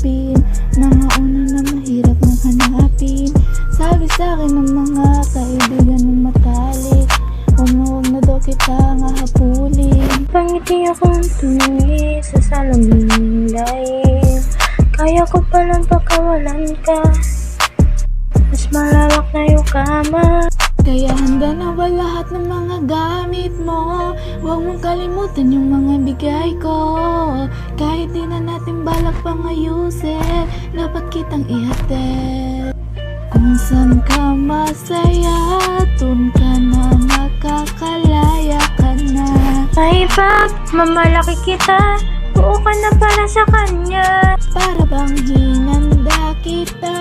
usapin, mga una na mahirap nang hanapin. Sabi sa'kin ng mga kaibigan mong matalik, huwag na daw kita nga hapulin. Pangiti akong tumingi sa salamin dahil kaya ko palang pakawalan ka. Mas malawak na yung kama. Kaya handa na ba lahat ng mga gamit mo? Huwag mong kalimutan yung mga bigay ko. Kahit di na natin balak pang ayusin, dapat kitang ihatid. Kung saan ka masaya, dun ka na makakalaya ka na. May mamalaki kita, buo ka na para sa kanya. Para bang hinanda kita,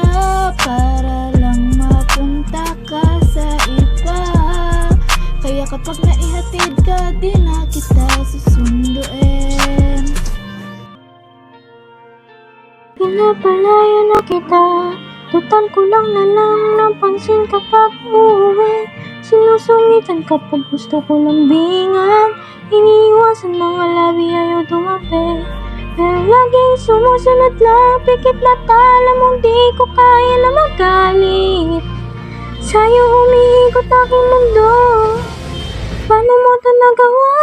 para lang mapunta ka sa iba. Kaya kapag naihatid ka, di na kita susunduin. Pinapalayo na kita, total kulang na lang napansin kapag uuwi. Sinusungitan kapag gusto ko lambingan, iniiwasan mga labi ayaw tumabi. Pero laging sumusunod lang, pikit mata, alam mong di ko kaya na magalit. Sa'yo umiikot aking mundo, paano mo ito nagawa?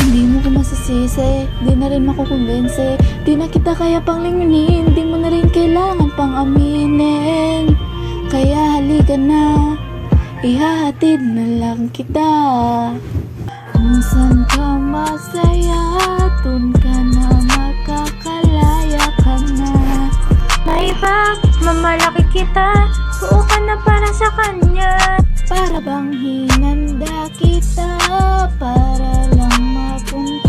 Hindi mo ko masisisi, di na rin makukumbinsi. Di na kita kaya pang lingunin, di mo na rin kailangan pang aminin. Kaya halika na, ihahatid na lang kita. Kung saan ka masaya, dun ka na makakalaya ka na. May mamalaki kita, buo ka na para sa kanya. Para bang hinanda kita, para lang mapunta